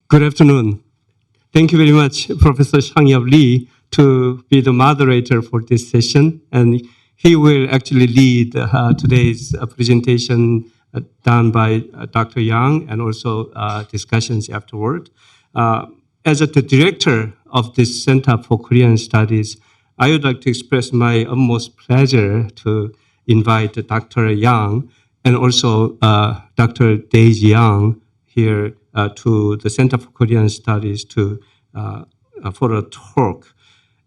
Good afternoon. Thank you very much, Professor Shang-Yup Lee, to be the moderator for this session. And he will actually lead today's presentation done by Dr. Yang and also discussions afterward. As the director of this Center for Korean Studies, I would like to express my utmost pleasure to invite Dr. Yang and also Dr. Daisy Yang here to the Center for Korean Studies for a talk.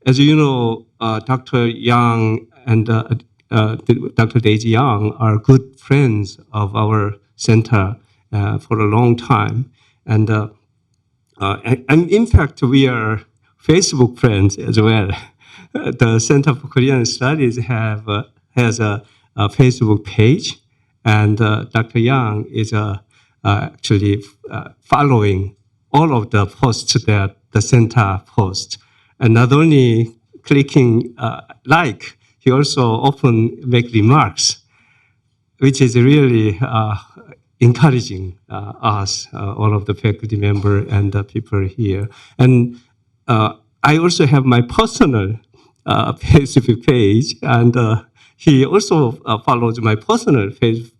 As you know, Dr. Yang and Dr. Daisy Yang are good friends of our center for a long time. And in fact, we are Facebook friends as well. The Center for Korean Studies has a Facebook page, and Dr. Yang is actually following all of the posts that the center posts. And not only clicking like, he also often make remarks, which is really encouraging us, all of the faculty member and the people here. And I also have my personal Facebook page, and he also follows my personal Facebook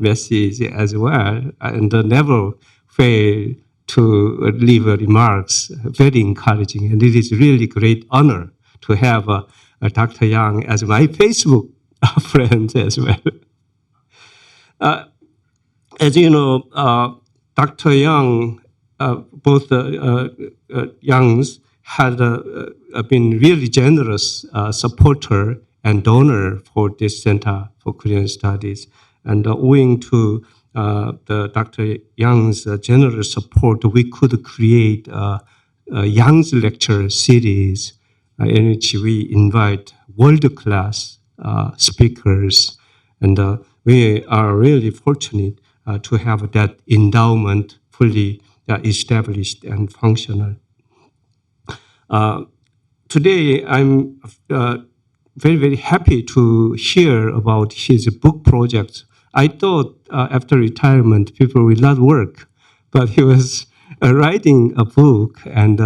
message as well, and never fail to leave remarks, very encouraging. And it is really great honor to have Dr. Yang as my Facebook friend as well. As you know, Dr. Yang, both Yangs had been really generous supporter and donor for this Center for Korean Studies. And owing to the Dr. Yang's generous support, we could create a Yang's lecture series in which we invite world-class speakers. And we are really fortunate to have that endowment fully established and functional. Today, I'm very, very happy to hear about his book project. I thought after retirement, people will not work, but he was writing a book, and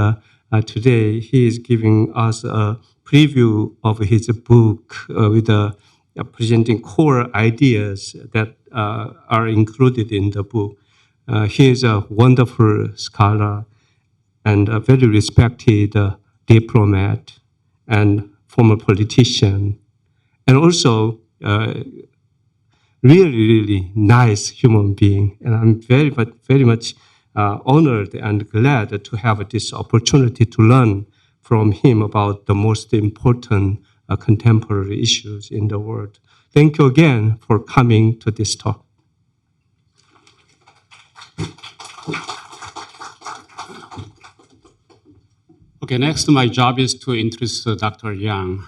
today he is giving us a preview of his book with presenting core ideas that are included in the book. He is a wonderful scholar and a very respected diplomat and former politician, and also really nice human being. And I'm very much honored and glad to have this opportunity to learn from him about the most important contemporary issues in the world. Thank you again for coming to this talk. Okay, next my job is to introduce Dr. Yang,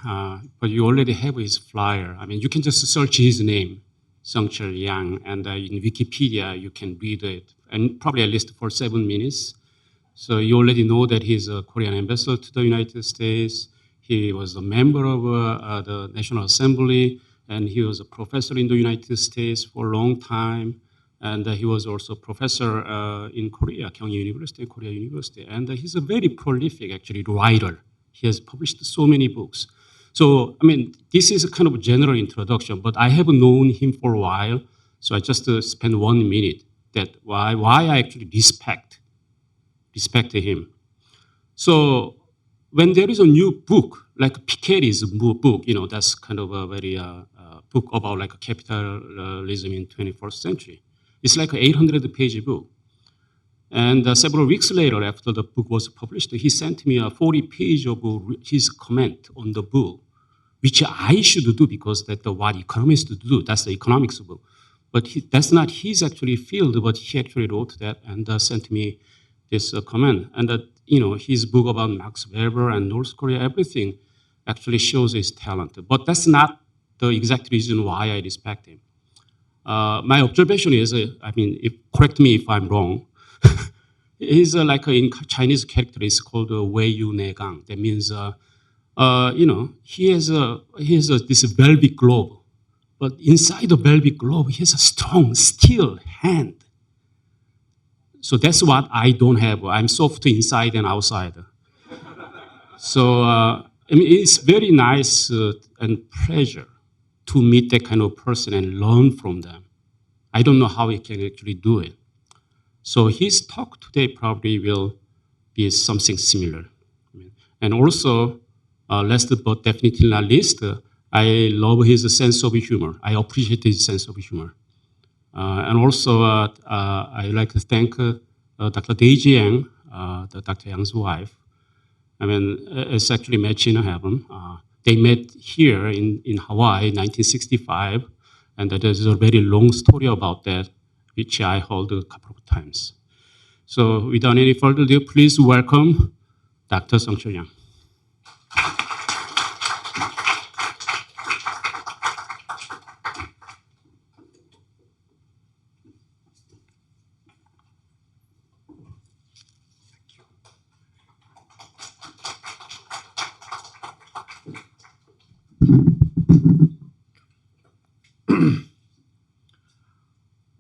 but you already have his flyer. I mean, you can just search his name, Sung-Chul Yang, and in Wikipedia you can read it, and probably at least for 7 minutes. So you already know that he's a Korean ambassador to the United States. He was a member of the National Assembly, and he was a professor in the United States for a long time. And he was also a professor in Korea, Kyunghee University, Korea University. And he's a very prolific, actually, writer. He has published so many books. So, I mean, this is a kind of a general introduction, but I have known him for a while. So I just spent 1 minute that why I actually respect him. So when there is a new book, like Piketty's book, you know, that's kind of a very book about like capitalism in 21st century. It's like an 800-page book. And several weeks later, after the book was published, he sent me a 40-page of his comment on the book, which I should do because that's what economists do. That's the economics book. But that's not his actually field, but he actually wrote that and sent me this comment. And you know, his book about Max Weber and North Korea, everything actually shows his talent. But that's not the exact reason why I respect him. My observation is, I mean, correct me if I'm wrong. He's like in Chinese character, it's called Wei Yu Ne Gang. That means, you know, he has this velvet glove, but inside the velvet glove, he has a strong steel hand. So that's what I don't have. I'm soft inside and outside. So, I mean, it's very nice and pleasure to meet that kind of person and learn from them. I don't know how he can actually do it. So his talk today probably will be something similar. And also, last but definitely not least, I love his sense of humor. I appreciate his sense of humor. And also, I like to thank Dr. Daisy Yang, Dr. Yang's wife. I mean, it's actually match in heaven. They met here in Hawaii in 1965, and there's a very long story about that, which I heard a couple of times. So without any further ado, please welcome Dr. Sung-Chul Yang.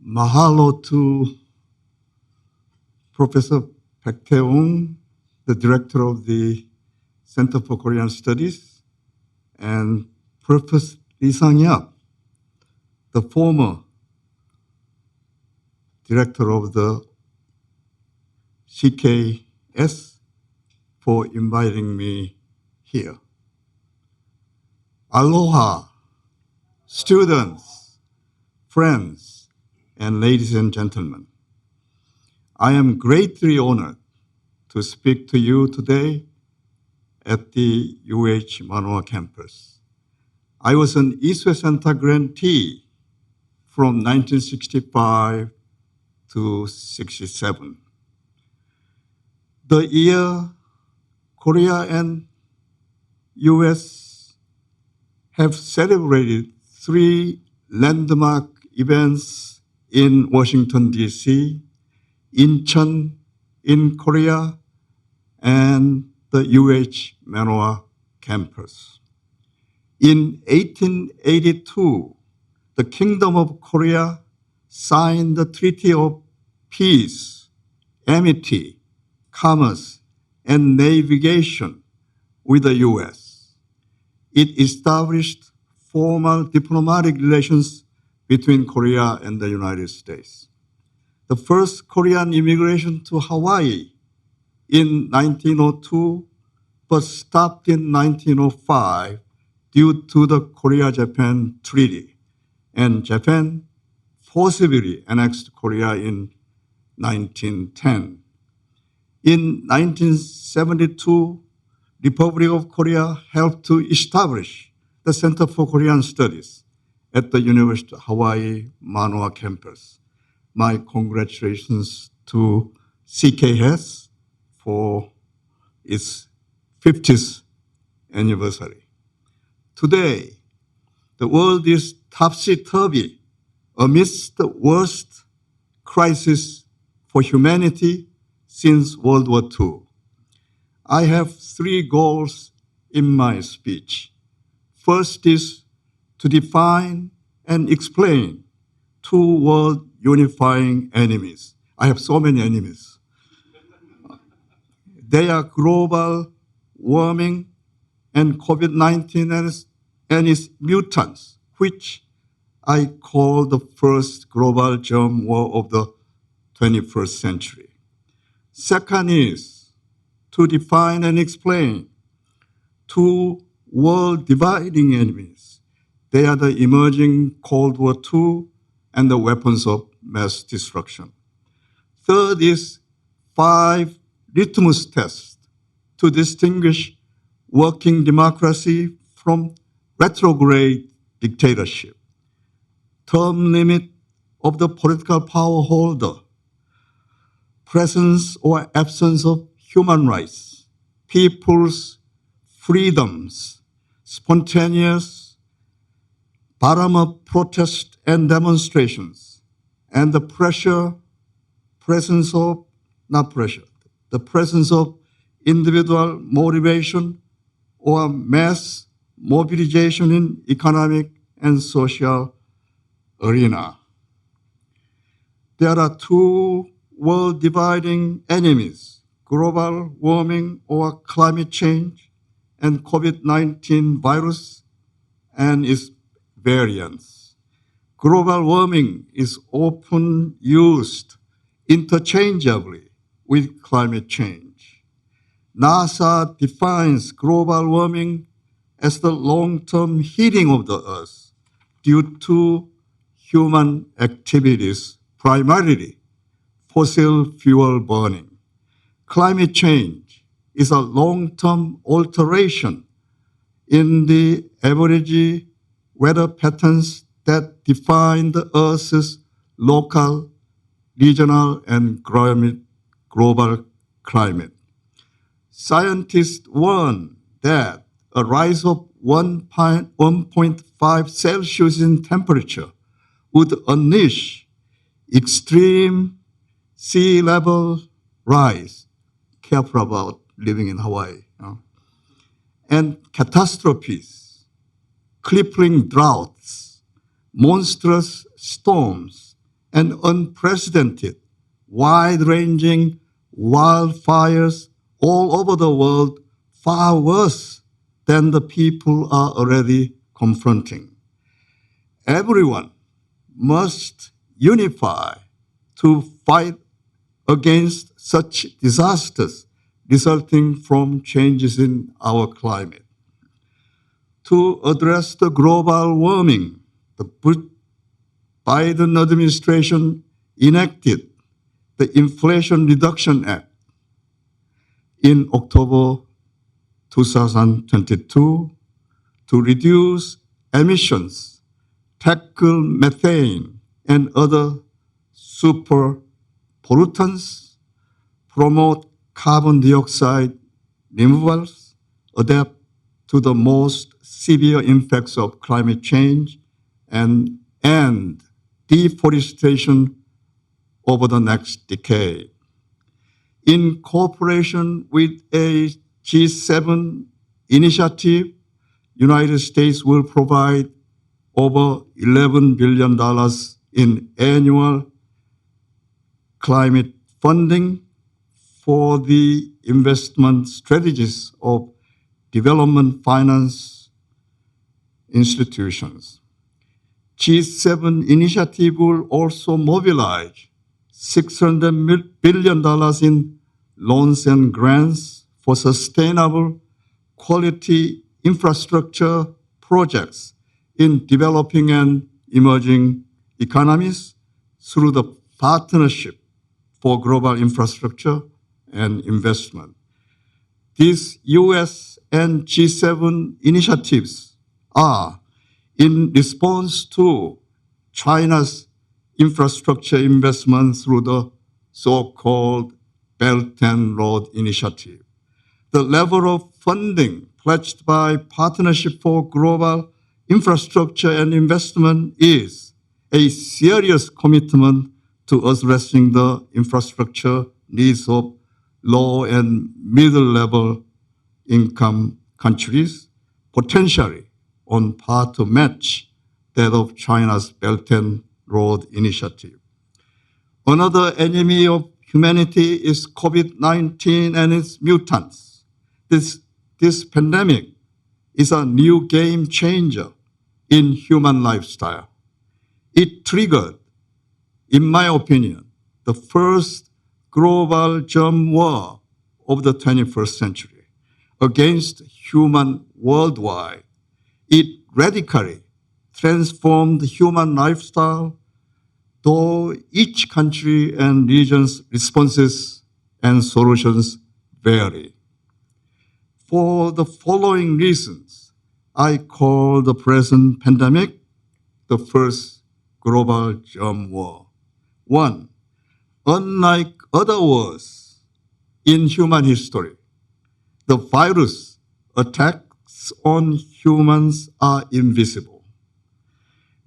Mahalo to Professor Baek Tae-woong, the director of the Center for Korean Studies, and Professor Lee Sang-yap, the former director of the CKS, for inviting me here. Aloha, students, friends, and ladies and gentlemen. I am greatly honored to speak to you today at the UH Manoa campus. I was an Eastway Center grantee from 1965 to 67. The year Korea and US have celebrated 3 landmark events in Washington, D.C., Incheon in Korea, and the UH Manoa campus. In 1882, the Kingdom of Korea signed the Treaty of Peace, Amity, Commerce, and Navigation with the US. It established formal diplomatic relations between Korea and the United States. The first Korean immigration to Hawaii in 1902, but stopped in 1905 due to the Korea-Japan Treaty, and Japan forcibly annexed Korea in 1910. In 1972, Republic of Korea helped to establish the Center for Korean Studies at the University of Hawaii Manoa campus. My congratulations to CKS for its 50th anniversary. Today, the world is topsy-turvy amidst the worst crisis for humanity since World War II. I have 3 goals in my speech. First is to define and explain 2 world-unifying enemies. I have so many enemies. They are global warming and COVID-19 and its mutants, which I call the first global germ war of the 21st century. Second is to define and explain 2 world-dividing enemies. They are the emerging Cold War II and the weapons of mass destruction. Third is 5 litmus tests to distinguish working democracy from retrograde dictatorship. Term limit of the political power holder, presence or absence of human rights, people's freedoms, spontaneous bottom-up protest and demonstrations, and the presence of individual motivation or mass mobilization in economic and social arena. There are 2 world-dividing enemies, global warming or climate change, and COVID-19 virus and its variants. Global warming is often used interchangeably with climate change. NASA defines global warming as the long-term heating of the Earth due to human activities, primarily fossil fuel burning. Climate change is a long-term alteration in the average weather patterns that define the Earth's local, regional, and global climate. Scientists warn that a rise of 1.5 Celsius in temperature would unleash extreme sea level rise. Careful about living in Hawaii. And catastrophes, crippling droughts, monstrous storms, and unprecedented, wide-ranging wildfires all over the world, far worse than the people are already confronting. Everyone must unify to fight against such disasters resulting from changes in our climate. To address the global warming, the Biden administration enacted the Inflation Reduction Act in October 2022 to reduce emissions, tackle methane and other super pollutants, promote carbon dioxide removals, adapt to the most severe impacts of climate change, and end deforestation over the next decade. In cooperation with a G7 initiative, United States will provide over $11 billion in annual climate funding for the investment strategies of development finance institutions. G7 initiative will also mobilize $600 billion in loans and grants for sustainable quality infrastructure projects in developing and emerging economies through the Partnership for Global Infrastructure and Investment. These US and G7 initiatives are in response to China's infrastructure investment through the so-called Belt and Road Initiative. The level of funding pledged by Partnership for Global Infrastructure and Investment is a serious commitment to addressing the infrastructure needs of low and middle-level income countries, potentially on par to match that of China's Belt and Road Initiative. Another enemy of humanity is COVID-19 and its mutants. This pandemic is a new game changer in human lifestyle. It triggered, in my opinion, the first global germ war of the 21st century against humans worldwide. It radically transformed human lifestyle, though each country and region's responses and solutions vary. For the following reasons, I call the present pandemic the first global germ war. One, unlike other wars in human history, the virus attacks on humans are invisible.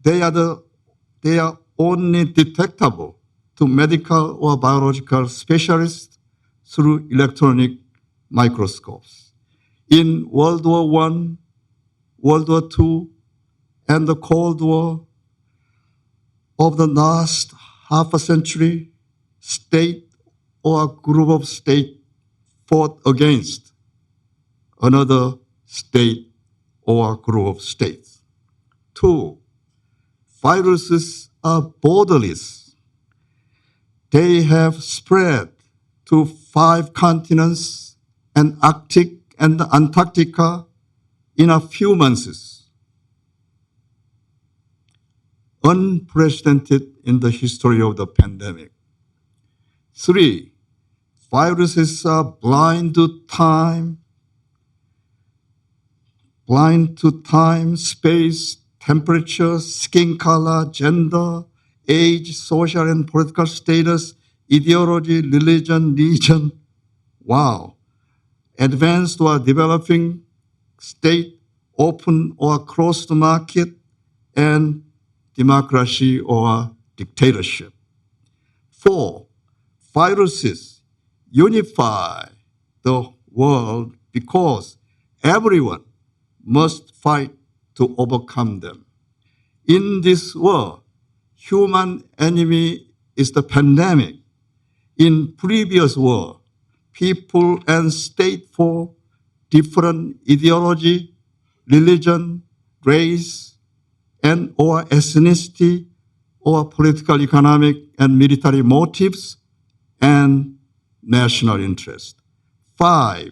They are only detectable to medical or biological specialists through electronic microscopes. In World War I, World War II, and the Cold War of the last half a century, state or a group of states fought against another state or a group of states. 2, viruses are borderless. They have spread to 5 continents and Arctic and Antarctica in a few months. Unprecedented in the history of the pandemic. 3, viruses are blind to time, space, temperature, skin color, gender, age, social and political status, ideology, religion, region. Wow. Advanced or developing state, open or closed market, and democracy or dictatorship. 4, viruses unify the world because everyone must fight to overcome them. In this war, human enemy is the pandemic. In previous war, people and state for different ideology, religion, race, and or ethnicity, or political, economic, and military motives, and national interest. 5,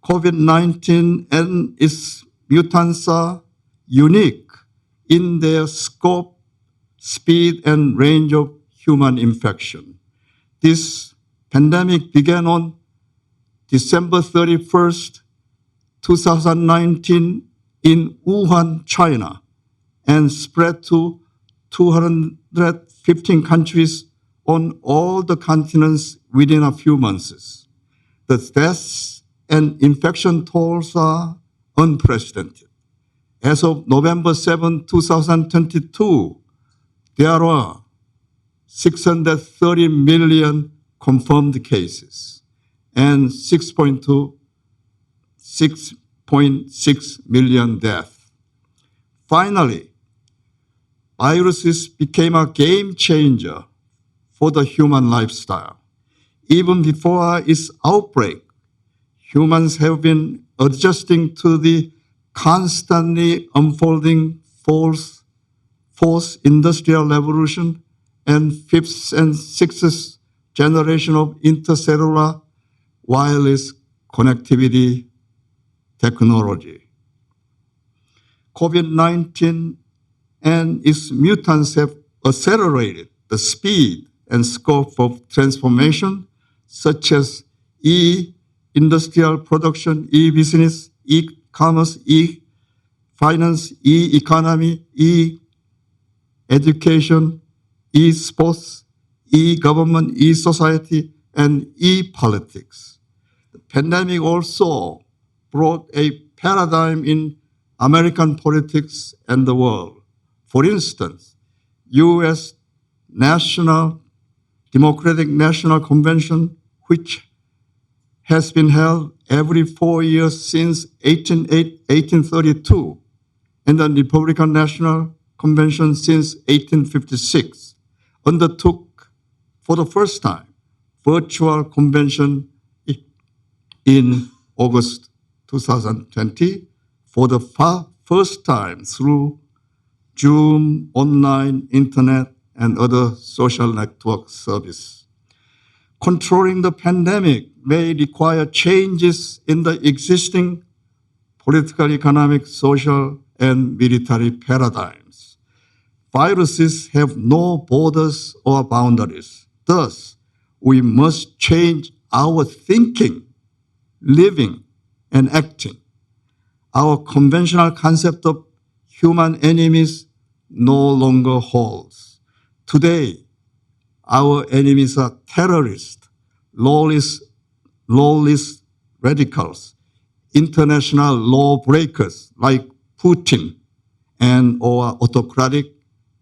COVID-19 and its mutants are unique in their scope, speed, and range of human infection. This pandemic began on December 31st, 2019 in Wuhan, China, and spread to 215 countries on all the continents within a few months. The deaths and infection tolls are unprecedented. As of November 7, 2022, there are 630 million confirmed cases and 6.6 million deaths. Finally, viruses became a game changer for the human lifestyle. Even before its outbreak, humans have been adjusting to the constantly unfolding fourth industrial revolution and fifth and sixth generation of intercellular wireless connectivity technology. COVID-19 and its mutants have accelerated the speed and scope of transformation, such as e-industrial production, e-business, e-commerce, e-finance, e-economy, e-education, e-sports, e-government, e-society, and e-politics. The pandemic also brought a paradigm in American politics and the world. For instance, U.S. Democratic National Convention, which has been held every 4 years since 1832, and the Republican National Convention since 1856, undertook for the first time virtual convention in August 2020 for the first time through Zoom, online, internet, and other social network service. Controlling the pandemic may require changes in the existing political, economic, social, and military paradigms. Viruses have no borders or boundaries. Thus, we must change our thinking, living, and acting. Our conventional concept of human enemies no longer holds. Today, our enemies are terrorists, lawless radicals, international lawbreakers like Putin, and or autocratic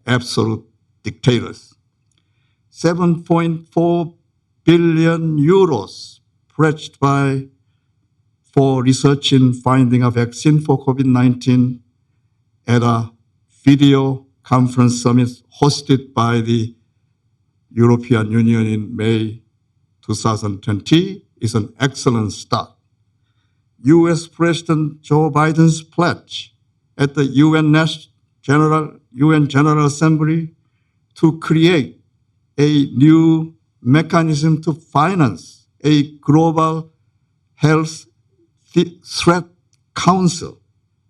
absolute dictators. 7.4 billion euros pledged for research in finding a vaccine for COVID-19 at a video conference summit hosted by the European Union in May 2020 is an excellent start. U.S. President Joe Biden's pledge at the UN General Assembly to create a new mechanism to finance a global health threat council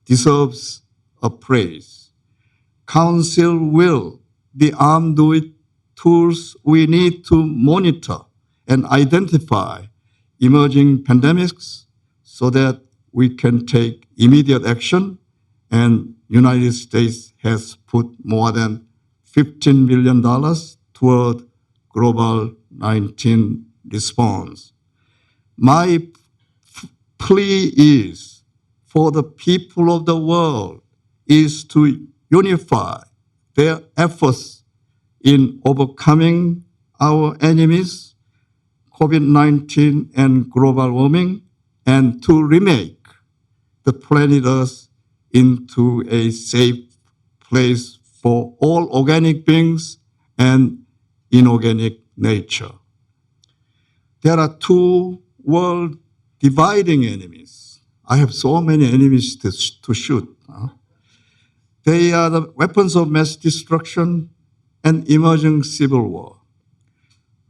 deserves a praise. Council will be armed with tools we need to monitor and identify emerging pandemics so that we can take immediate action, and United States has put more than $15 billion toward global 19 response. My plea is for the people of the world is to unify their efforts in overcoming our enemies, COVID-19 and global warming, and to remake the planet Earth into a safe place for all organic beings and inorganic nature. There are two world-dividing enemies. I have so many enemies to shoot. They are the weapons of mass destruction and emerging civil war.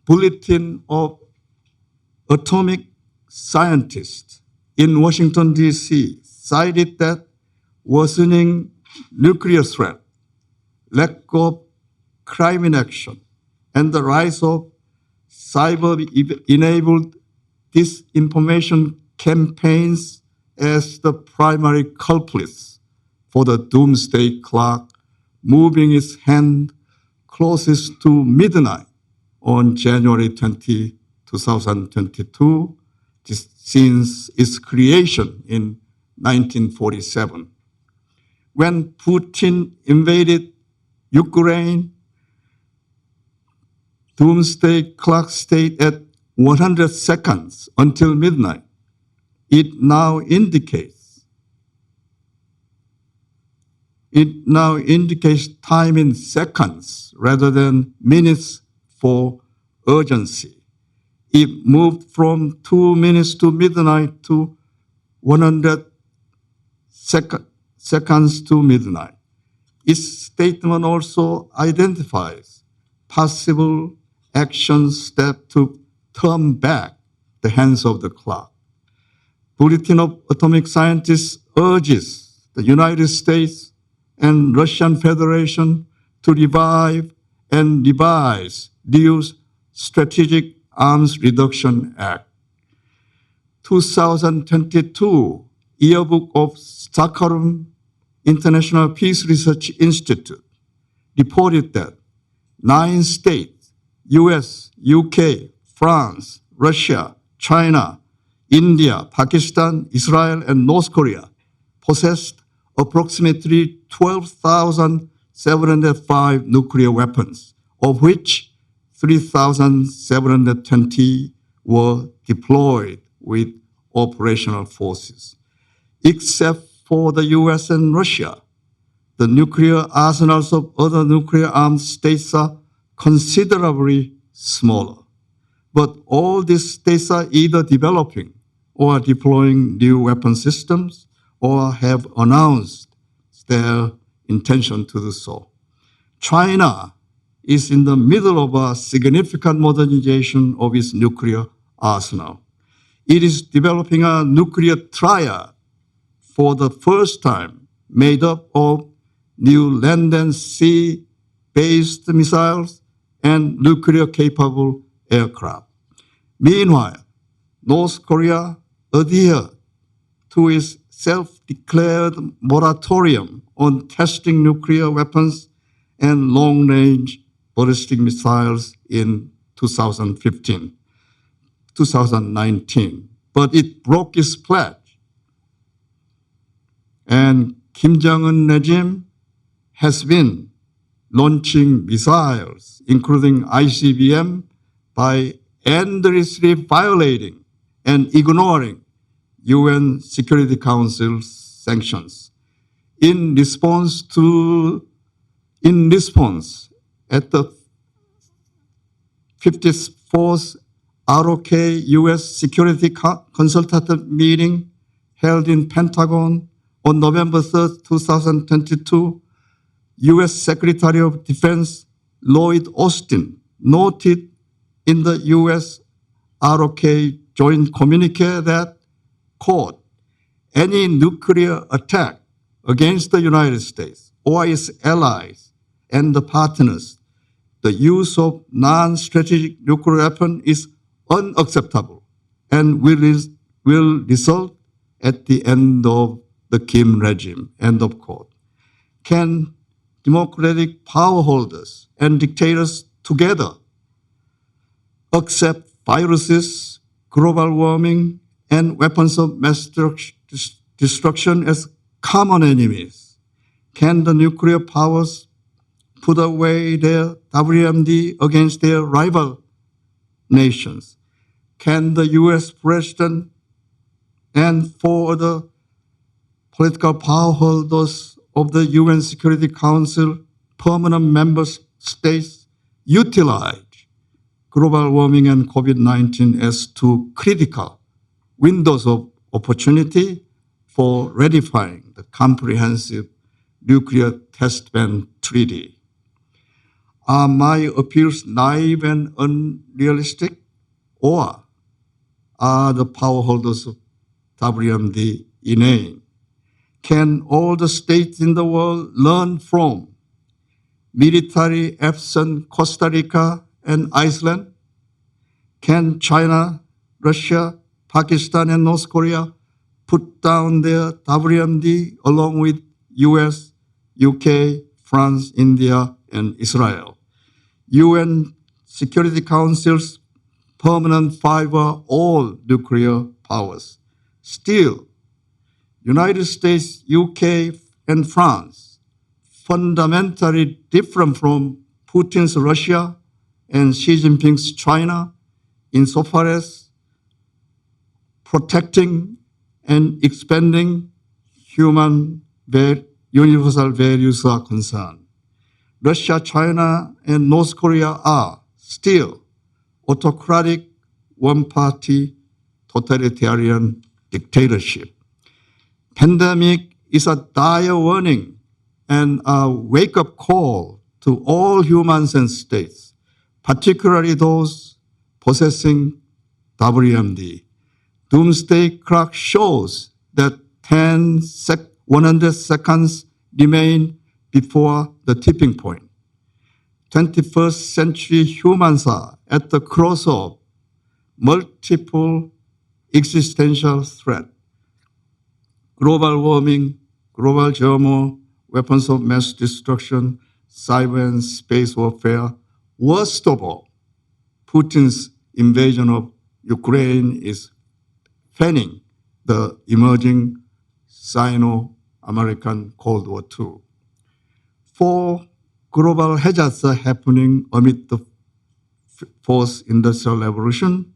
Bulletin of Atomic Scientists in Washington, D.C. cited that worsening nuclear threat, lack of climate action, and the rise of cyber-enabled disinformation campaigns as the primary culprits for the doomsday clock moving its hand closest to midnight on January 20, 2022, since its creation in 1947. When Putin invaded Ukraine, doomsday clock stayed at 100 seconds until midnight. It now indicates time in seconds rather than minutes for urgency. It moved from 2 minutes to midnight to 100 seconds to midnight. Its statement also identifies possible action steps to turn back the hands of the clock. Bulletin of Atomic Scientists urges the United States and Russian Federation to revive and revise the Strategic Arms Reduction Act. 2022 Yearbook of Stockholm International Peace Research Institute reported that 9 states, US, UK, France, Russia, China, India, Pakistan, Israel, and North Korea possessed approximately 12,705 nuclear weapons, of which 3,720 were deployed with operational forces. Except for the US and Russia, the nuclear arsenals of other nuclear-armed states are considerably smaller. But all these states are either developing or deploying new weapon systems or have announced their intention to do so. China is in the middle of a significant modernization of its nuclear arsenal. It is developing a nuclear triad for the first time, made up of new land and sea-based missiles and nuclear-capable aircraft. Meanwhile, North Korea adhered to its self-declared moratorium on testing nuclear weapons and long-range ballistic missiles in 2019. But it broke its pledge. And Kim Jong-un regime has been launching missiles, including ICBM, by endlessly violating and ignoring UN Security Council sanctions. In response, at the 54th ROK U.S. Security Consultative Meeting held in Pentagon on November 3rd, 2022, U.S. Secretary of Defense Lloyd Austin noted in the U.S. ROK joint communique that, quote, any nuclear attack against the United States or its allies and the partners, the use of non-strategic nuclear weapon is unacceptable and will result at the end of the Kim regime, end of quote. Can democratic power holders and dictators together accept viruses, global warming, and weapons of mass destruction as common enemies? Can the nuclear powers put away their WMD against their rival nations? Can the US president and four other political power holders of the UN Security Council permanent member states utilize global warming and COVID-19 as two critical windows of opportunity for ratifying the comprehensive nuclear test ban treaty? Are my appeals naive and unrealistic, or are the power holders of WMD inane? Can all the states in the world learn from military absent Costa Rica and Iceland? Can China, Russia, Pakistan, and North Korea put down their WMD along with US, UK, France, India, and Israel? UN Security Council's permanent five are all nuclear powers. Still, United States, UK, and France, fundamentally different from Putin's Russia and Xi Jinping's China insofar as protecting and expanding human universal values are concerned. Russia, China, and North Korea are still autocratic, one-party, totalitarian dictatorship. Pandemic is a dire warning and a wake-up call to all humans and states, particularly those possessing WMD. Doomsday clock shows that 100 seconds remain before the tipping point. 21st century humans are at the cross of multiple existential threats: global warming, global germ war, weapons of mass destruction, cyber and space warfare. Worst of all, Putin's invasion of Ukraine is fanning the emerging Sino-American Cold War II. Four global hazards are happening amid the fourth industrial revolution,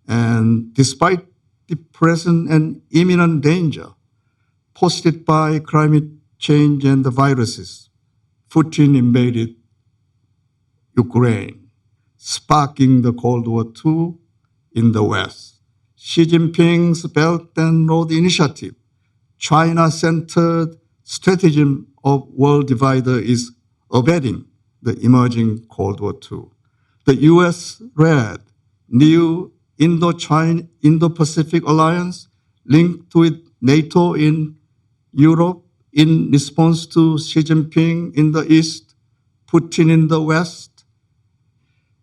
and despite the present and imminent danger posed by climate change and the viruses, Putin invaded Ukraine, sparking the Cold War II in the West. Xi Jinping's Belt and Road Initiative, China-centered stratagem of world divider, is abetting the emerging Cold War II. The US-led new Indo-Pacific alliance linked with NATO in Europe in response to Xi Jinping in the East, Putin in the West,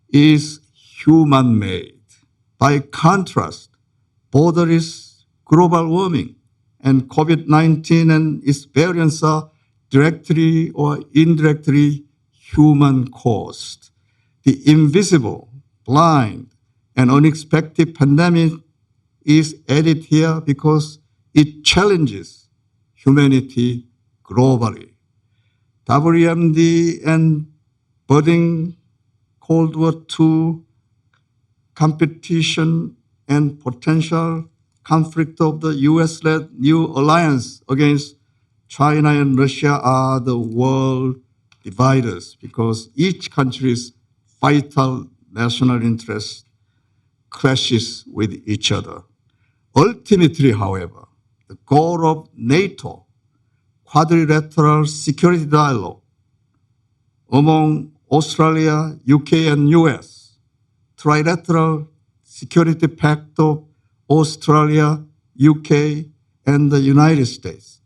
is human-made. By contrast, borderless global warming and COVID-19 and its variants are directly or indirectly human-caused. The invisible, blind, and unexpected pandemic is added here because it challenges humanity globally. WMD and budding Cold War II competition and potential conflict of the US-led new alliance against China and Russia are the world dividers because each country's vital national interests clashes with each other. Ultimately, however, the goal of NATO, quadrilateral security dialogue among Australia, UK, and US, trilateral security pact of Australia, UK, and the United States,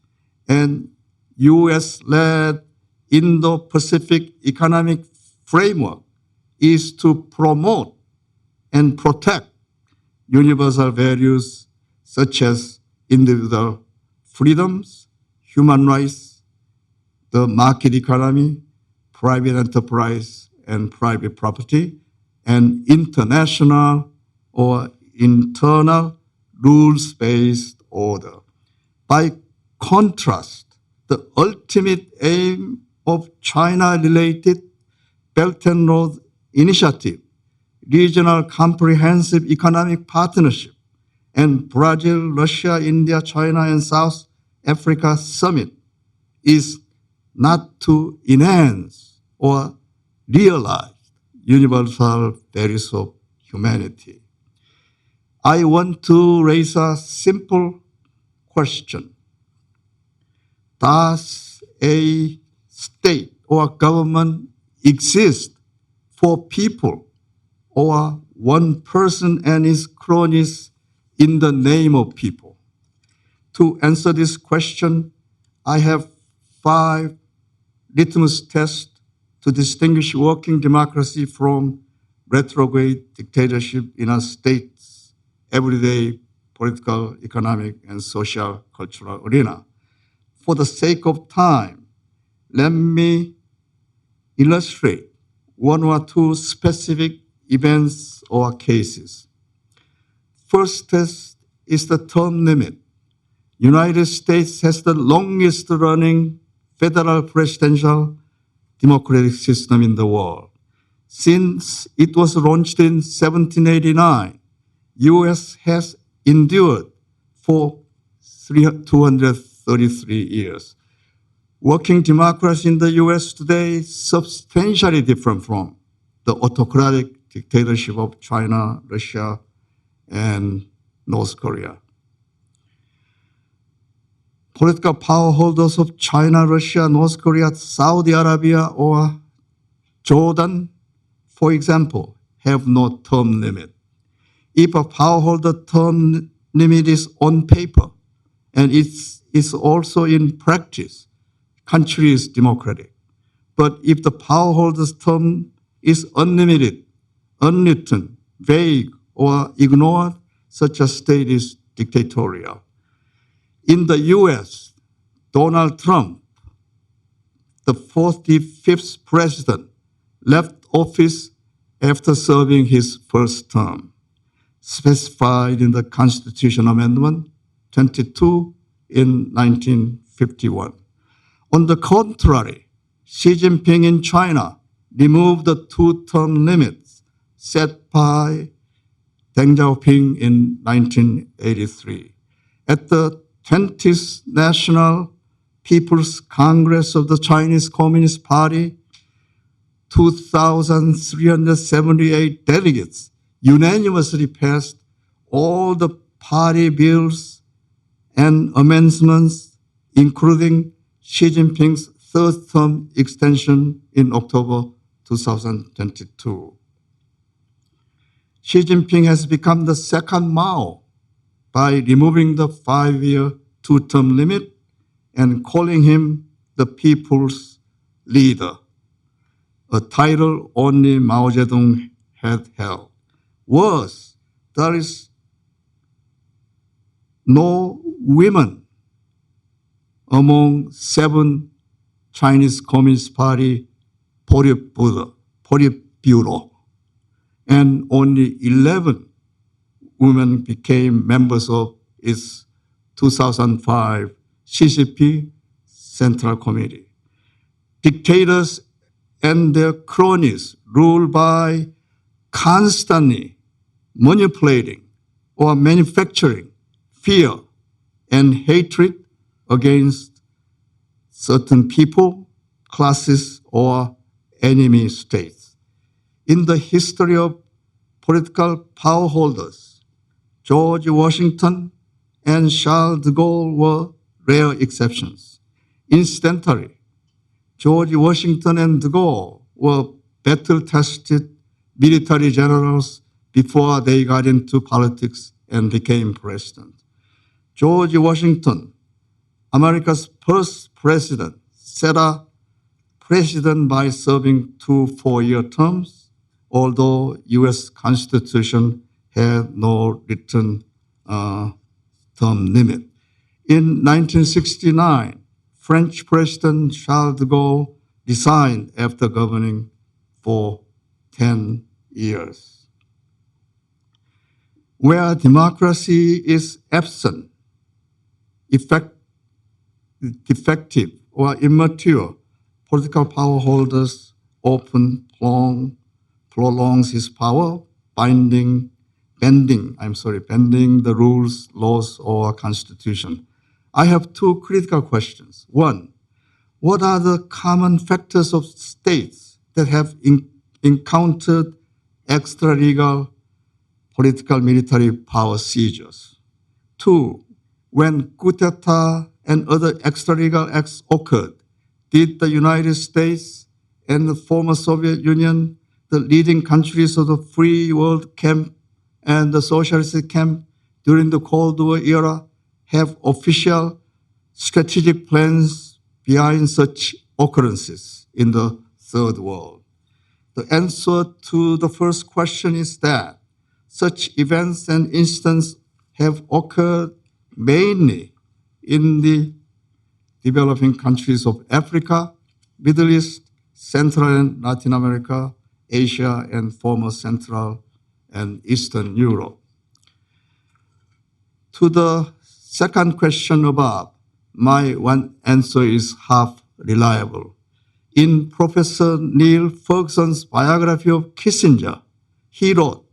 and US-led Indo-Pacific economic framework is to promote and protect universal values such as individual freedoms, human rights, the market economy, private enterprise and private property, and international or internal rules-based order. By contrast, the ultimate aim of China-related Belt and Road Initiative, Regional Comprehensive Economic Partnership, and Brazil, Russia, India, China, and South Africa Summit is not to enhance or realize universal values of humanity. I want to raise a simple question. Does a state or government exist for people or one person and his cronies in the name of people? To answer this question, I have 5 litmus tests to distinguish working democracy from retrograde dictatorship in a state's everyday political, economic, and social cultural arena. For the sake of time, let me illustrate 1 or 2 specific events or cases. First test is the term limit. United States has the longest running federal presidential democratic system in the world. Since it was launched in 1789, US has endured for 233 years. Working democracy in the US today is substantially different from the autocratic dictatorship of China, Russia, and North Korea. Political power holders of China, Russia, North Korea, Saudi Arabia, or Jordan, for example, have no term limit. If a power holder term limit is on paper and it's also in practice, country is democratic. But if the power holder's term is unlimited, unwritten, vague, or ignored, such a state is dictatorial. In the US, Donald Trump, the 45th president, left office after serving his first term, specified in the Constitution Amendment 22 in 1951. On the contrary, Xi Jinping in China removed the 2-term limits set by Deng Xiaoping in 1983. At the 20th National People's Congress of the Chinese Communist Party, 2,378 delegates unanimously passed all the party bills and amendments, including Xi Jinping's 3rd term extension in October 2022. Xi Jinping has become the second Mao by removing the 5-year 2-term limit and calling him the people's leader, a title only Mao Zedong had held. Worse, there is no women among 7 Chinese Communist Party Politburo, and only 11 women became members of its 2005 CCP Central Committee. Dictators and their cronies rule by constantly manipulating or manufacturing fear and hatred against certain people, classes, or enemy states. In the history of political power holders, George Washington and Charles de Gaulle were rare exceptions. Incidentally, George Washington and de Gaulle were battle-tested military generals before they got into politics and became president. George Washington, America's first president, set a precedent by serving 2 4-year terms, although U.S. Constitution had no written term limit. In 1969, French President Charles de Gaulle resigned after governing for 10 years. Where democracy is absent, defective, or immature, political power holders often prolongs his power, bending the rules, laws, or constitution. I have 2 critical questions. 1, what are the common factors of states that have encountered extra-legal political military power seizures? 2, when coup d'etat and other extra-legal acts occurred, did the United States and the former Soviet Union, the leading countries of the free world camp and the socialist camp during the Cold War era, have official strategic plans behind such occurrences in the third world? The answer to the first question is that such events and incidents have occurred mainly in the developing countries of Africa, Middle East, Central and Latin America, Asia, and former Central and Eastern Europe. To the second question above, my one answer is half reliable. In Professor Neil Ferguson's biography of Kissinger, he wrote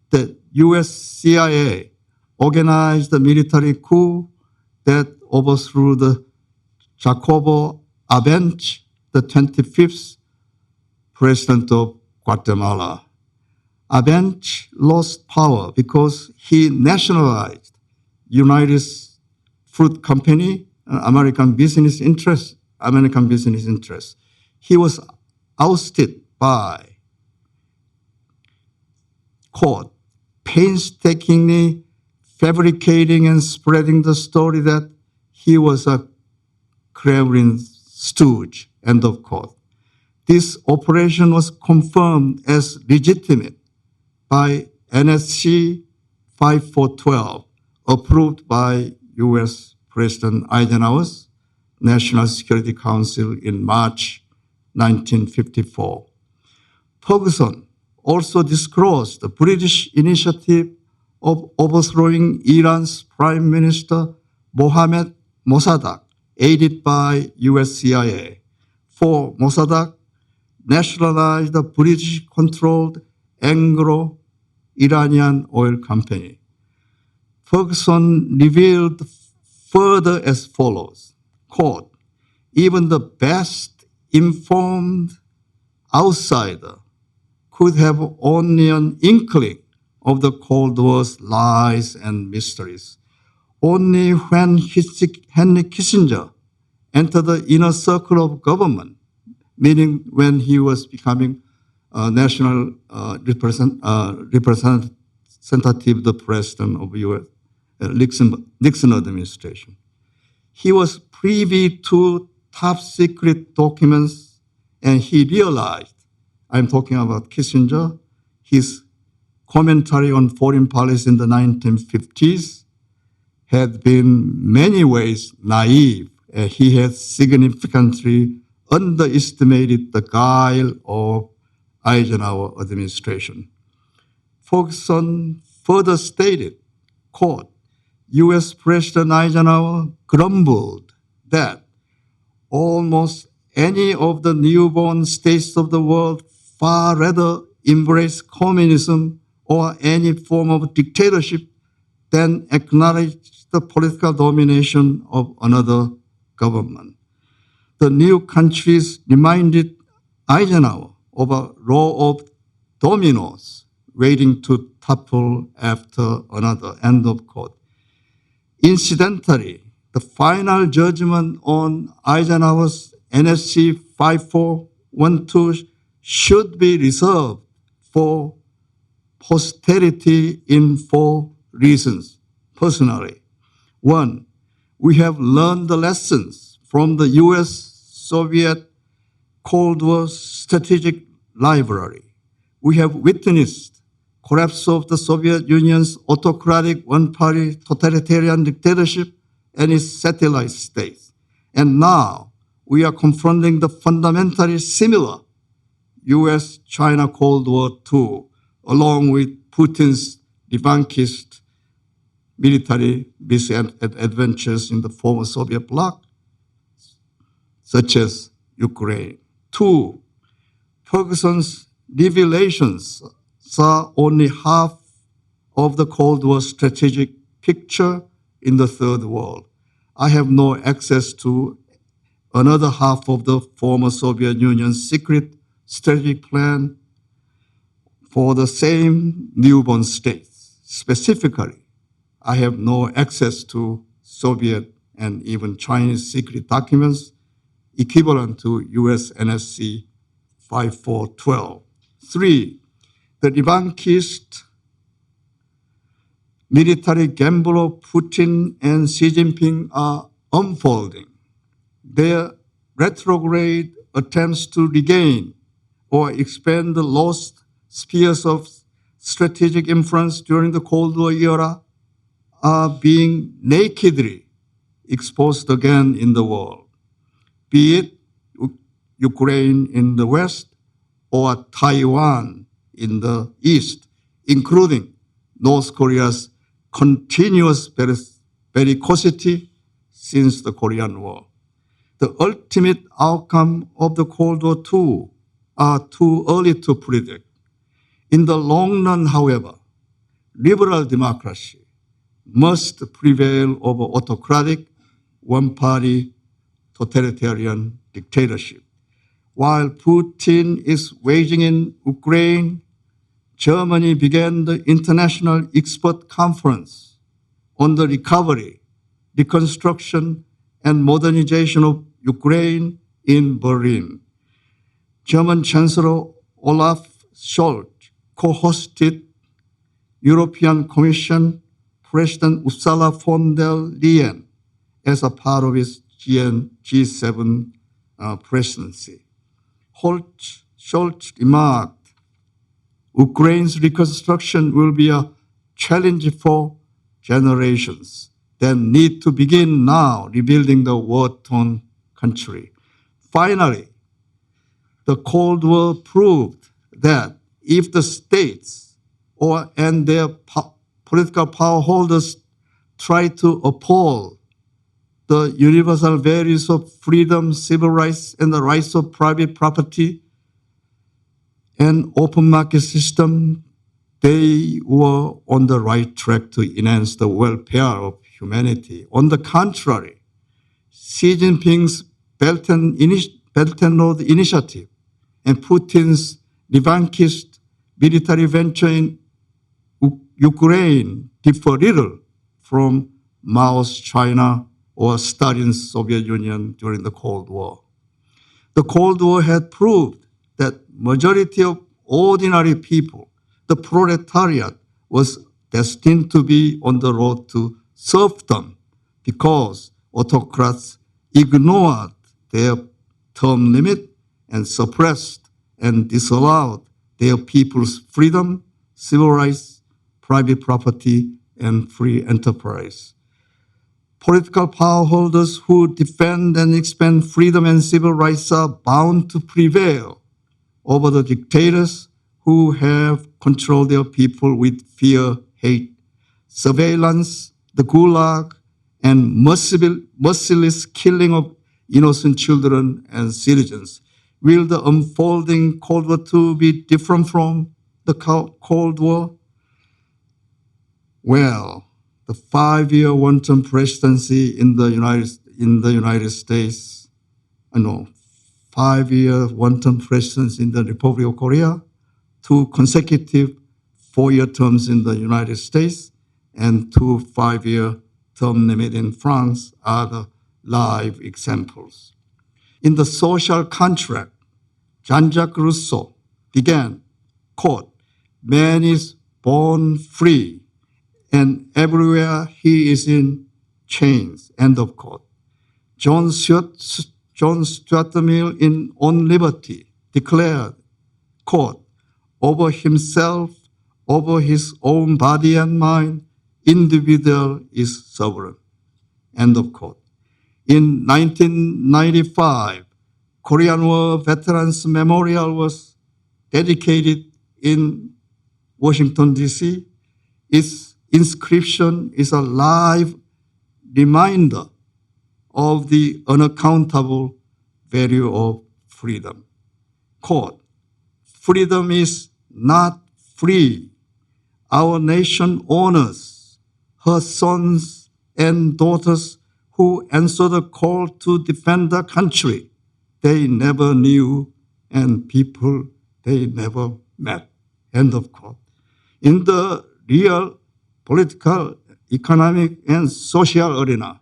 that US CIA organized a military coup that overthrew the Jacobo Arbenz, the 25th president of Guatemala. Arbenz lost power because he nationalized United Fruit Company, American business interests. He was ousted by court, painstakingly fabricating and spreading the story that he was a Kremlin stooge, end of quote. This operation was confirmed as legitimate by NSC 5412, approved by US President Eisenhower's National Security Council in March 1954. Ferguson also disclosed the British initiative of overthrowing Iran's Prime Minister Mohammad Mossadegh, aided by US CIA. For Mossadegh nationalized the British-controlled Anglo-Iranian oil company. Ferguson revealed further as follows, quote, even the best informed outsider could have only an inkling of the Cold War's lies and mysteries. Only when Henry Kissinger entered the inner circle of government, meaning when he was becoming national representative, the president of U.S. Nixon administration. He was privy to top secret documents, and he realized, I'm talking about Kissinger, his commentary on foreign policy in the 1950s had been many ways naive. He had significantly underestimated the guile of Eisenhower administration. Ferguson further stated, quote, US President Eisenhower grumbled that almost any of the newborn states of the world far rather embrace communism or any form of dictatorship than acknowledge the political domination of another government. The new countries reminded Eisenhower of a law of dominoes waiting to topple after another, end of quote. Incidentally, the final judgment on Eisenhower's NSC 5412 should be reserved for posterity in 4 reasons. Personally, 1, we have learned the lessons from the US-Soviet Cold War strategic library. We have witnessed collapse of the Soviet Union's autocratic one-party totalitarian dictatorship and its satellite states. And now we are confronting the fundamentally similar US-China Cold War II, along with Putin's revanchist military misadventures in the former Soviet bloc, such as Ukraine. 2, Ferguson's revelations saw only half of the Cold War strategic picture in the Third World. I have no access to another half of the former Soviet Union's secret strategic plan for the same newborn states. Specifically, I have no access to Soviet and even Chinese secret documents equivalent to US NSC 5412. 3, the revanchist military gamble of Putin and Xi Jinping are unfolding. Their retrograde attempts to regain or expand the lost spheres of strategic influence during the Cold War era are being nakedly exposed again in the world, be it Ukraine in the West or Taiwan in the East, including North Korea's continuous bellicosity since the Korean War. The ultimate outcome of the Cold War II are too early to predict. In the long run, however, liberal democracy must prevail over autocratic, one-party, totalitarian dictatorship. While Putin is waging in Ukraine, Germany began the International Expert Conference on the recovery, reconstruction, and modernization of Ukraine in Berlin. German Chancellor Olaf Scholz co-hosted European Commission President Ursula von der Leyen as a part of his G7 presidency. Scholz remarked, Ukraine's reconstruction will be a challenge for generations that need to begin now rebuilding the war-torn country. Finally, the Cold War proved that if the states and their political power holders try to uphold the universal values of freedom, civil rights, and the rights of private property and open market system, they were on the right track to enhance the welfare of humanity. On the contrary, Xi Jinping's Belt and Road Initiative and Putin's revanchist military venture in Ukraine differ little from Mao's China or Stalin's Soviet Union during the Cold War. The Cold War had proved that majority of ordinary people, the proletariat, was destined to be on the road to serfdom because autocrats ignored their term limit and suppressed and disallowed their people's freedom, civil rights, private property, and free enterprise. Political power holders who defend and expand freedom and civil rights are bound to prevail over the dictators who have controlled their people with fear, hate, surveillance, the gulag, and merciless killing of innocent children and citizens. Will the unfolding Cold War II be different from the Cold War? Well, the 5-year one-term presidency in the United States, 5-year one-term presidency in the Republic of Korea, 2 consecutive 4-year terms in the United States and 2 5-year term limit in France are the live examples. In the social contract, Jean-Jacques Rousseau began, quote, "Man is born free, and everywhere he is in chains," end of quote. John Stuart Mill in On Liberty declared, quote, "Over himself, over his own body and mind, individual is sovereign," end of quote. In 1995, Korean War Veterans Memorial was dedicated in Washington, D.C. Its inscription is a live reminder of the unaccountable value of freedom. Quote, "Freedom is not free. Our nation honors her sons and daughters who answer the call to defend the country they never knew and people they never met," end of quote. In the real political, economic, and social arena,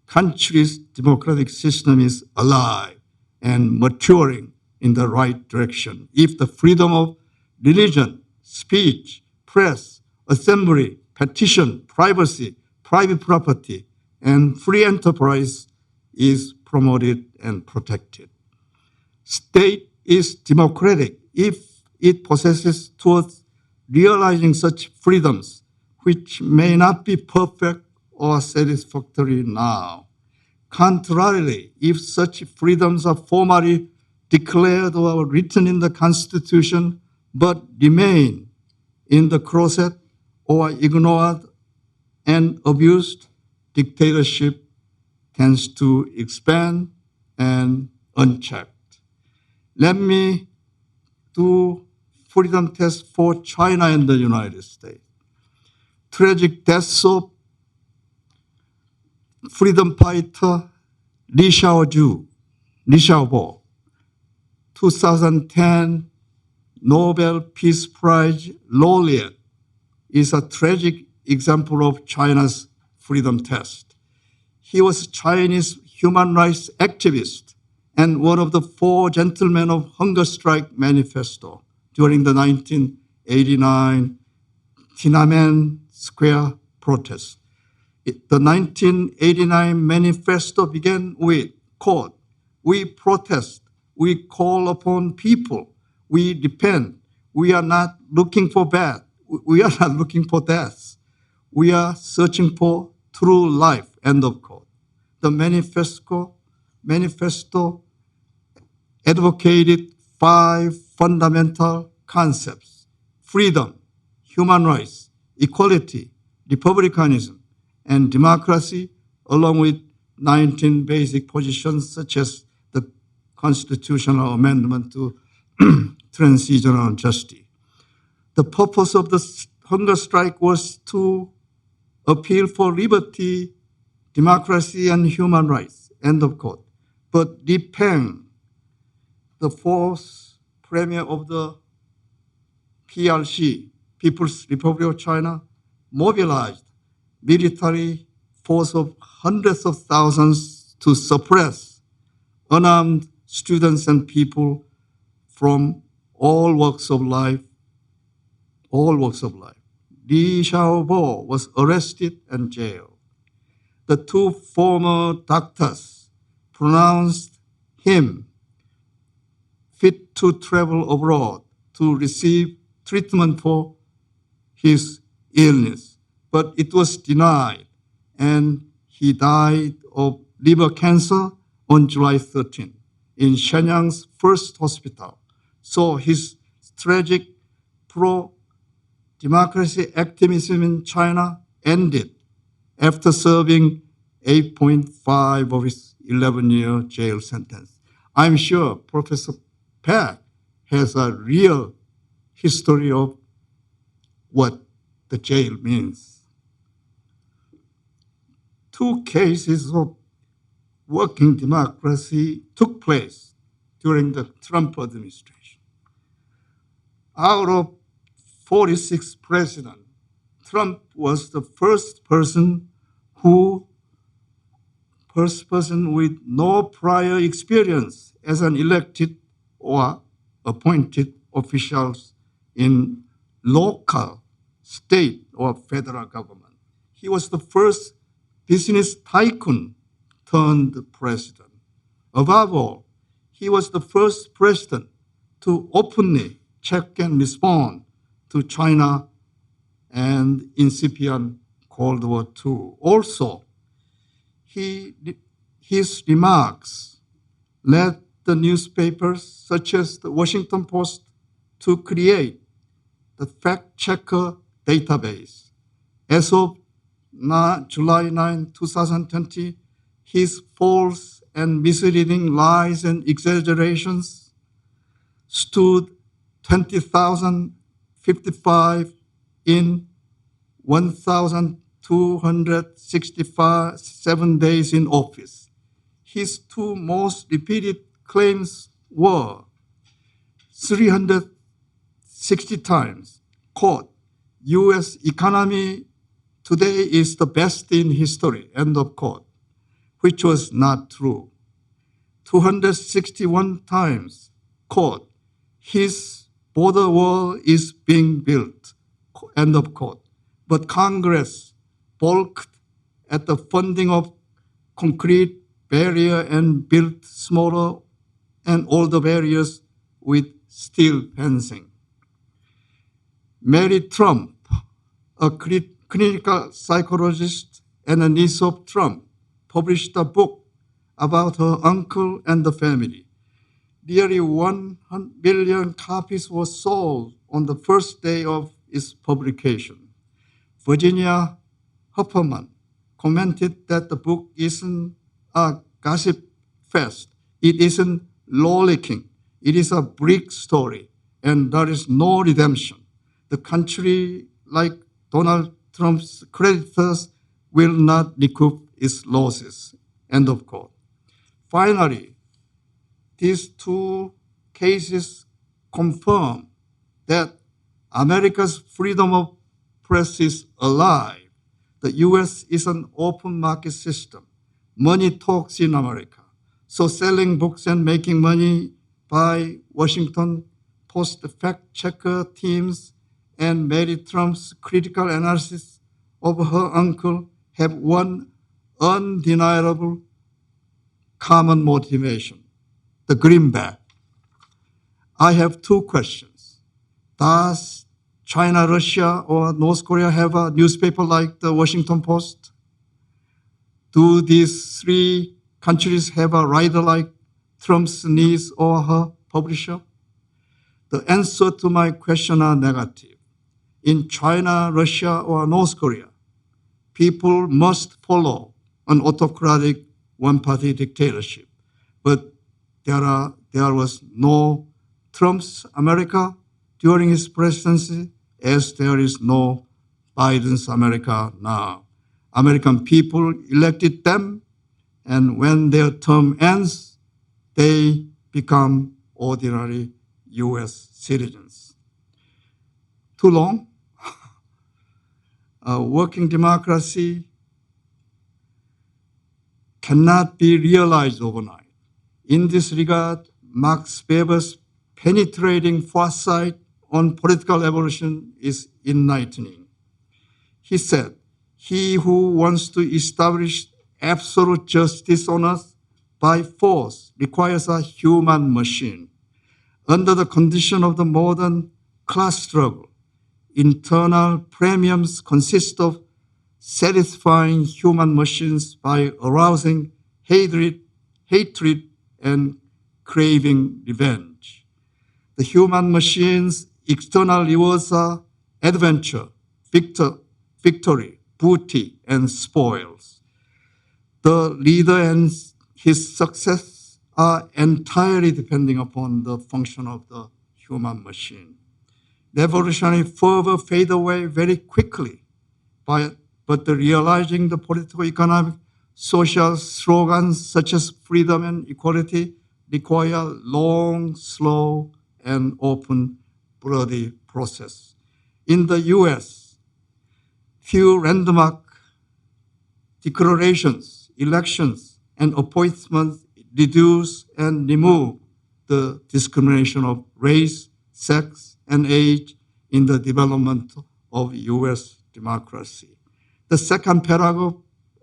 country's democratic system is alive and maturing in the right direction if the freedom of religion, speech, press, assembly, petition, privacy, private property, and free enterprise is promoted and protected. State is democratic if it possesses towards realizing such freedoms, which may not be perfect or satisfactory now. Contrarily, if such freedoms are formally declared or written in the Constitution, but remain in the closet or ignored and abused, dictatorship tends to expand and unchecked. Let me do freedom test for China and the United States. Tragic deaths of freedom fighter Li Xiaobo, 2010 Nobel Peace Prize laureate, is a tragic example of China's freedom test. He was a Chinese human rights activist and one of the 4 gentlemen of hunger strike manifesto during the 1989 Tiananmen Square protest. The 1989 manifesto began with, quote, "We protest, we call upon people, we repent, we are not looking for death, we are searching for true life," end of quote. The manifesto advocated 5 fundamental concepts: freedom, human rights, equality, republicanism, and democracy, along with 19 basic positions such as the constitutional amendment to transitional justice. The purpose of the hunger strike was to appeal for liberty, democracy, and human rights, end of quote. But Li Peng, the 4th premier of the PRC, People's Republic of China, mobilized military force of hundreds of thousands to suppress unarmed students and people from all walks of life. Li Xiaobo was arrested and jailed. The 2 former doctors pronounced him fit to travel abroad to receive treatment for his illness, but it was denied, and he died of liver cancer on July 13 in Shenyang's first hospital. So his tragic pro-democracy activism in China ended after serving 8.5 of his 11-year jail sentence. I'm sure Professor Peck has a real history of what the jail means. 2 cases of working democracy took place during the Trump administration. out of 46 presidents, Trump was the first person with no prior experience as an elected or appointed officials in local, state, or federal government. He was the first business tycoon turned president. Above all, he was the first president to openly check and respond to China and incipient Cold War II. Also, his remarks led the newspapers such as the Washington Post to create the fact-checker database. As of July 9, 2020, his false and misleading lies and exaggerations stood 20,055 in 1,267 days in office. His two most repeated claims were 360 times, quote, U.S. economy today is the best in history, end of quote, which was not true. 261 times, quote, his border wall is being built, end of quote. But Congress balked at the funding of concrete barrier and built smaller and older barriers with steel fencing. Mary Trump, a clinical psychologist and a niece of Trump, published a book about her uncle and the family. Nearly 1 million copies were sold on the first day of its publication. Virginia Hopperman commented that the book isn't a gossip fest. It isn't law-leaking. It is a bleak story, and there is no redemption. The country, like Donald Trump's creditors, will not recoup its losses, end of quote. Finally, these two cases confirm that America's freedom of press is alive. The U.S. is an open market system. Money talks in America. So selling books and making money by Washington Post fact-checker teams and Mary Trump's critical analysis of her uncle have one undeniable common motivation, the greenback. I have two questions. Does China, Russia, or North Korea have a newspaper like the Washington Post? Do these three countries have a writer like Trump's niece or her publisher? The answer to my question are negative. In China, Russia, or North Korea, people must follow an autocratic one-party dictatorship. But there was no Trump's America during his presidency, as there is no Biden's America now. American people elected them, and when their term ends, they become ordinary U.S. citizens. Too long? A working democracy cannot be realized overnight. In this regard, Max Weber's penetrating foresight on political evolution is enlightening. He said, "He who wants to establish absolute justice on earth by force requires a human machine. Under the condition of the modern class struggle, internal premiums consist of satisfying human machines by arousing hatred and craving revenge. The human machine's external rewards are adventure, victory, booty, and spoils. The leader and his success are entirely depending upon the function of the human machine. Revolutionary fervor fade away very quickly, but the realizing the political, economic, social slogans such as freedom and equality require long, slow, and often bloody process. In the US, few landmark declarations, elections, and appointments reduce and remove the discrimination of race, sex, and age in the development of US democracy. The second paragraph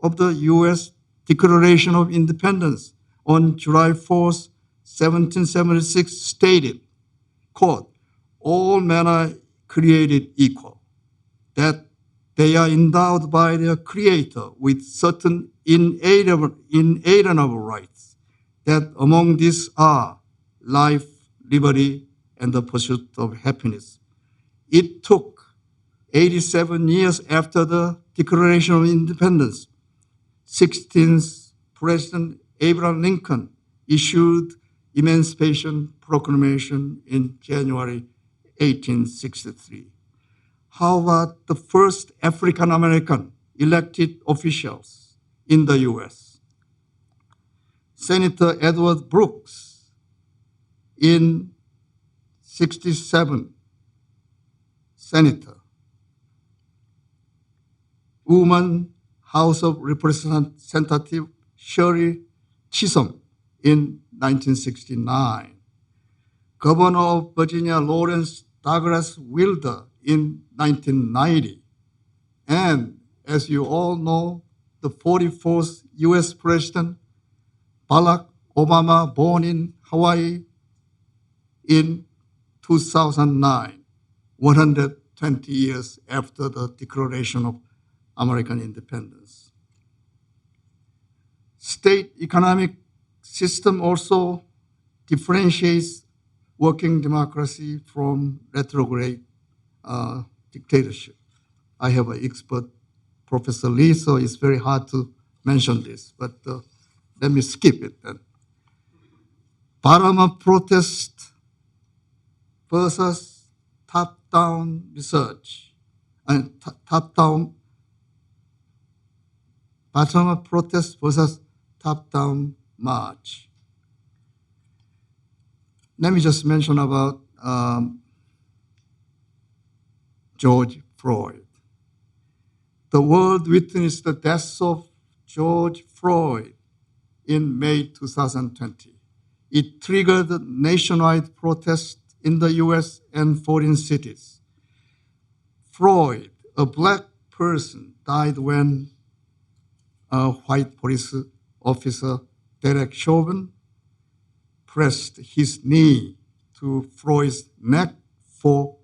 of the US Declaration of Independence on July 4th, 1776 stated, quote, all men are created equal, that they are endowed by their Creator with certain inalienable rights, that among these are life, liberty, and the pursuit of happiness. It took 87 years after the Declaration of Independence, 16th President Abraham Lincoln issued Emancipation Proclamation in January 1863. How about the first African American elected officials in the US? Senator Edward Brooks in 67, senator. Woman House of Representative Shirley Chisholm in 1969. Governor of Virginia Lawrence Douglas Wilder in 1990. And as you all know, the 44th US President, Barack Obama, born in Hawaii in 2009, 120 years after the Declaration of American Independence. State economic system also differentiates working democracy from retrograde dictatorship. I have an expert, Professor Lee, so it's very hard to mention this, but let me skip it then. Bottom up protest versus top-down research, and top-down, bottom-up protest versus top-down march. Let me just mention about George Floyd. The world witnessed the death of George Floyd in May 2020. It triggered nationwide protests in the US and foreign cities. Floyd, a black person, died when a white police officer, Derek Chauvin, pressed his knee to Floyd's neck for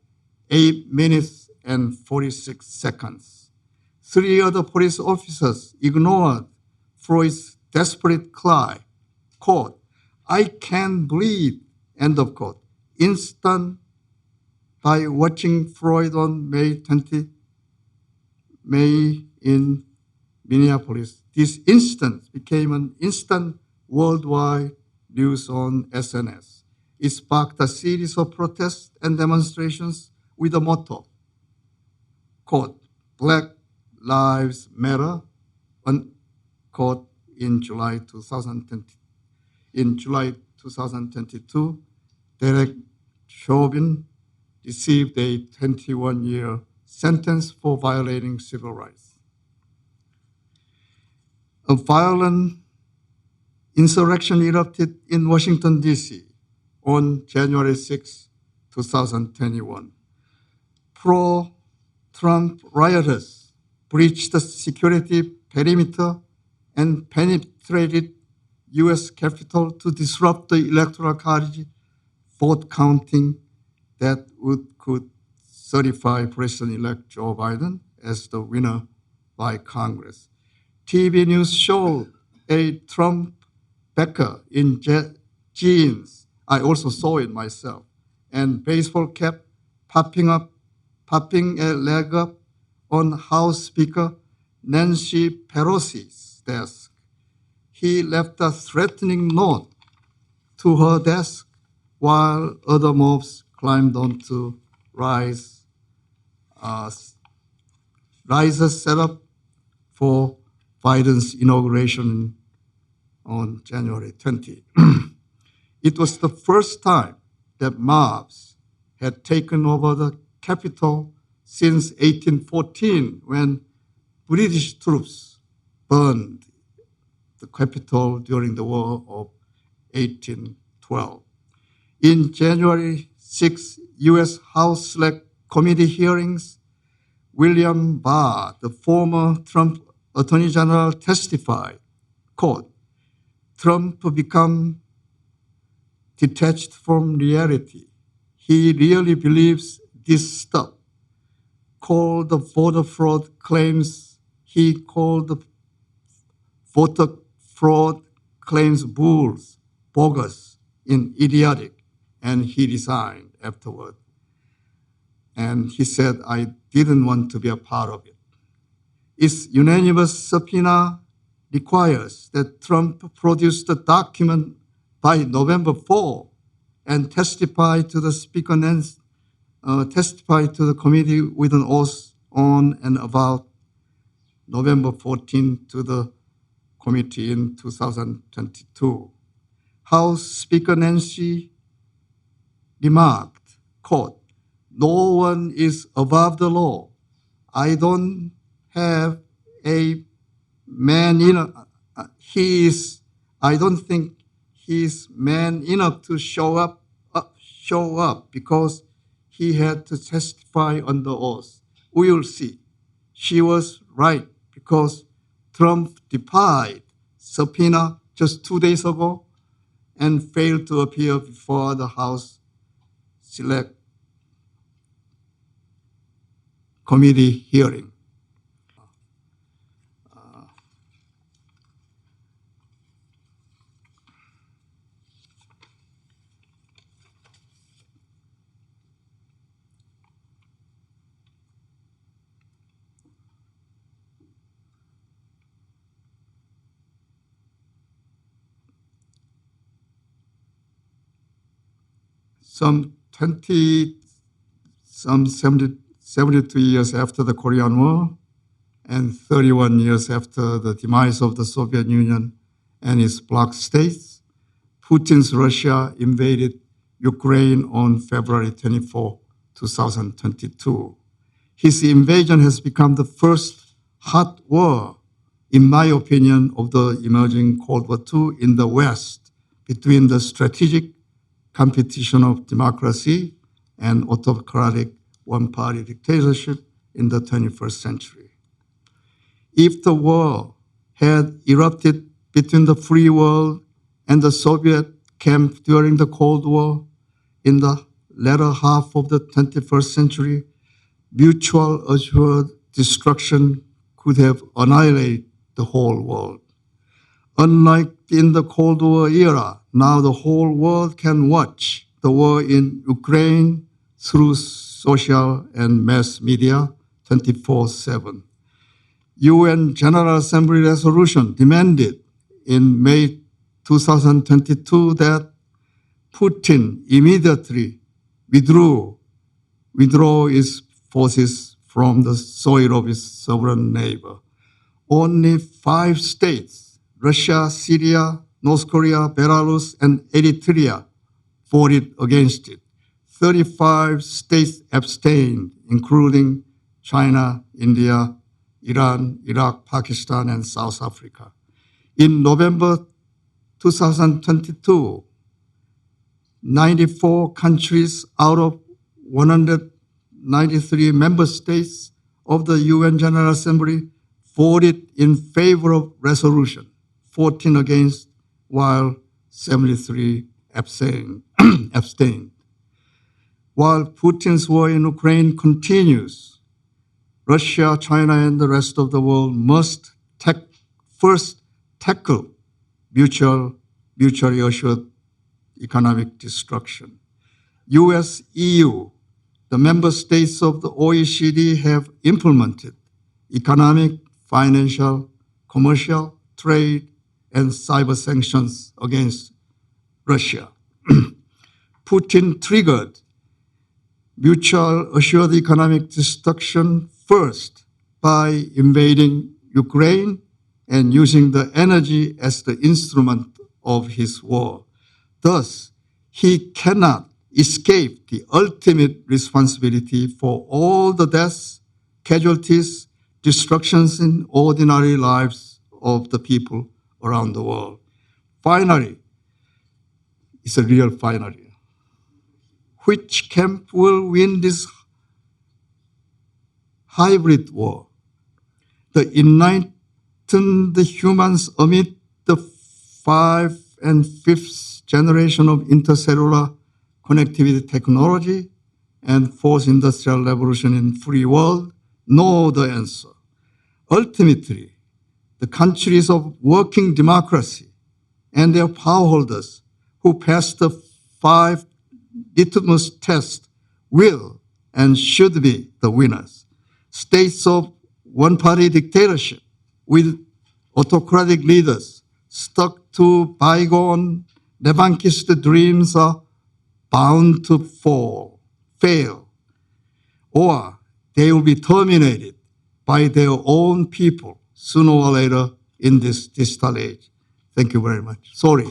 8 minutes and 46 seconds. 3 other police officers ignored Floyd's desperate cry, quote, I can't breathe, end of quote. Instant by watching Floyd on May in Minneapolis. This instant became an instant worldwide news on SNS. It sparked a series of protests and demonstrations with a motto, quote, Black Lives Matter, unquote, in July 2020. In July 2022, Derek Chauvin received a 21-year sentence for violating civil rights. A violent insurrection erupted in Washington, D.C. on January 6, 2021. Pro-Trump rioters breached the security perimeter and penetrated U.S. Capitol to disrupt the Electoral College vote counting that could certify President-elect Joe Biden as the winner by Congress. TV news showed a Trump backer in jeans, I also saw it myself, and baseball cap popping a leg up on House Speaker Nancy Pelosi's desk. He left a threatening note to her desk while other mobs climbed onto rises set up for Biden's inauguration on January 20. It was the first time that mobs had taken over the capital since 1814, when British troops burned the capital during the War of 1812. In January 6 U.S. House Select Committee hearings, William Barr, the former Trump Attorney General, testified, quote, Trump become detached from reality. He really believes this stuff. Called the voter fraud claims, he called the voter fraud claims bulls, bogus, and idiotic, and he resigned afterward. And he said, I didn't want to be a part of it. Its unanimous subpoena requires that Trump produce the document by November 4 and testify to the speaker and testify to the committee with an oath on and about November 14 to the committee in 2022. House Speaker Nancy remarked, quote, no one is above the law. I don't have a man enough. I don't think he's man enough to show up because he had to testify under oath. We will see. She was right because Trump defied subpoena just 2 days ago and failed to appear before the House Select Committee hearing. Some 72 years after the Korean War and 31 years after the demise of the Soviet Union and its bloc states, Putin's Russia invaded Ukraine on February 24, 2022. His invasion has become the first hot war, in my opinion, of the emerging Cold War II in the West between the strategic competition of democracy and autocratic one-party dictatorship in the 21st century. If the war had erupted between the free world and the Soviet camp during the Cold War in the latter half of the 21st century, mutual assured destruction could have annihilated the whole world. Unlike in the Cold War era, now the whole world can watch the war in Ukraine through social and mass media 24/7. UN General Assembly resolution demanded in May 2022 that Putin immediately withdraw its forces from the soil of its sovereign neighbor. Only 5 states, Russia, Syria, North Korea, Belarus, and Eritrea, voted against it. 35 states abstained, including China, India, Iran, Iraq, Pakistan, and South Africa. In November 2022, 94 countries out of 193 member states of the UN General Assembly voted in favor of resolution, 14 against, while 73 abstained. While Putin's war in Ukraine continues, Russia, China, and the rest of the world must first tackle mutually assured economic destruction. US, EU, the member states of the OECD have implemented economic, financial, commercial, trade, and cyber sanctions against Russia. Putin triggered mutual assured economic destruction first by invading Ukraine and using the energy as the instrument of his war. Thus, he cannot escape the ultimate responsibility for all the deaths, casualties, destructions in ordinary lives of the people around the world. Finally, it's a real finally. Which camp will win this hybrid war? The enlightened humans amid the 5th and 5th generation of intercellular connectivity technology and 4th industrial revolution in free world know the answer. Ultimately, the countries of working democracy and their power holders who pass the 5 litmus tests will and should be the winners. States of one-party dictatorship with autocratic leaders stuck to bygone Lebanquist dreams are bound to fail, or they will be terminated by their own people sooner or later in this distal age. Thank you very much. Sorry.